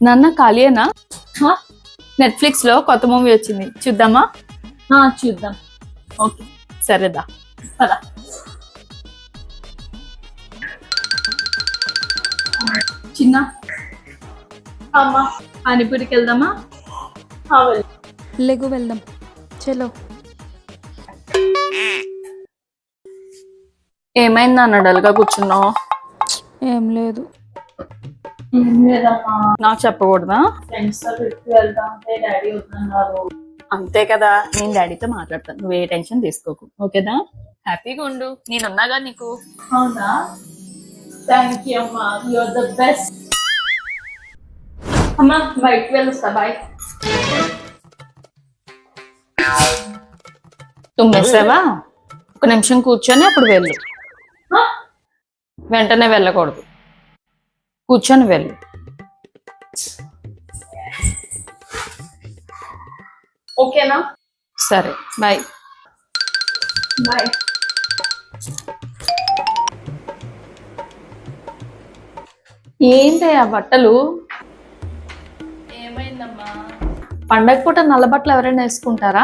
నాన్న ఖాళీయేనా? నెట్ఫ్లిక్స్ లో కొత్త మూవీ వచ్చింది, చూద్దామా? చూద్దాం. ఓకే సరేదా. పదా. చిన్న అమ్మా పానీపూరికి వెళ్దామా? లెగు వెళ్దాం, చలో. ఏమైంది నాన్న డల్గా కూర్చున్నావు? ఏం లేదు. ఏం లేదమ్మా, నాకు చెప్పకూడదా? ఫ్రెండ్స్ తో ట్రిప్ వెళ్తా అంటే డాడీ వద్దన్నారు. అంతే కదా, నేను డాడీతో మాట్లాడతాను, నువ్వు ఏ టెన్షన్ తీసుకోకు, ఓకేనా? హ్యాపీగా ఉండు, నేనున్నాగా నీకు. అవునా, థ్యాంక్ యూ అమ్మా, యూఆర్ ద బెస్ట్. అమ్మా బయటకు వెళ్ళొస్తా, బాయ్. తుమ్మేసావా? ఒక నిమిషం కూర్చొని అప్పుడు వెళ్ళు, వెంటనే వెళ్ళకూడదు, కూర్చొని వెళ్ళు. ఓకేనా? సరే బాయ్. బాయ్. ఏంటి ఆ బట్టలు? ఏమైందమ్మా? పండగ పూట నల్ల బట్టలు ఎవరైనా వేసుకుంటారా?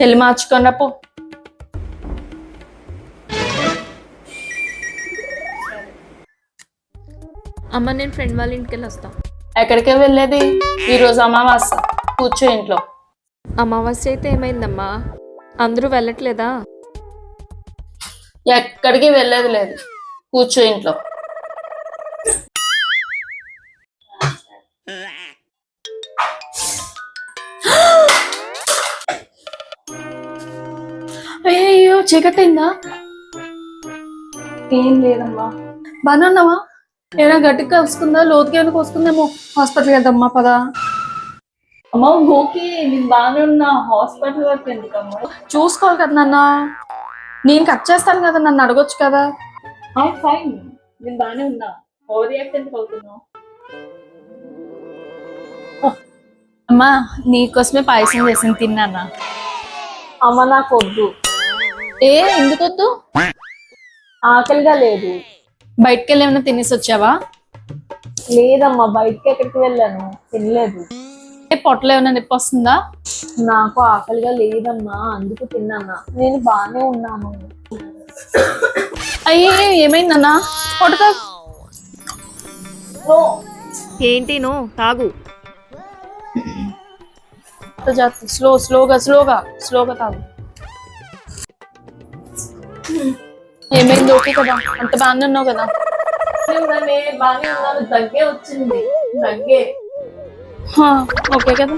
వెళ్ళి మార్చుకొని పో. అమ్మ నేను ఫ్రెండ్ వాళ్ళ ఇంటికి వెళ్ళి వస్తా. ఎక్కడికే వెళ్ళేది? ఈరోజు అమావాస్య, కూర్చో ఇంట్లో. అమావాస్య అయితే ఏమైందమ్మా, అందరూ వెళ్ళట్లేదా? ఎక్కడికి వెళ్ళేది లేదు, కూర్చో ఇంట్లో. అయ్యో చీకటైందా? ఏం లేదమ్మా. బాగా ఉన్నావా? ఏమైనా గట్టిగా వస్తుందా, లోతుగా ఏమైనా వస్తుందేమో, హాస్పిటల్ వెళ్దామా పదా. అమ్మా ఓకే, నేను బాగానే ఉన్నా, హాస్పిటల్ వరకు ఎందుకమ్మా? చూసుకోవాలి కదా నాన్న, నేను కట్ చేస్తాను కదా, నన్ను అడగొచ్చు కదా. ఫైన్, నేను బాగానే ఉన్నా, ఓవర్ రియాక్ట్ ఎందుకు అవుతున్నావు? అమ్మా నీకోసమే పాయసం చేసింది, తిన్నానా? అమ్మ నాకు వద్దు. ఏ ఎందుకు వద్దు? ఆకలిగా లేదు. బయటకు వెళ్ళి ఏమైనా తినేసి వచ్చావా? లేదమ్మా, బయటకి ఎక్కడికి వెళ్ళాను, తినలేదు. పొట్టలో ఏమైనా నొప్పి వస్తుందా? నాకు ఆకలిగా లేదమ్మా, అందుకు తిన్నానా, నేను బాగానే ఉన్నాను. అయ్యే ఏమైందన్నా? పొట్టతో ఏంటి నో తాగు. స్లోగా తాగు. ఏమైంది? ఓకే కదా, అంత బాగానే ఉన్నావు కదా? బాగానే ఉన్నాను, దగ్గే వచ్చింది, దగ్గే. ఓకే కదా.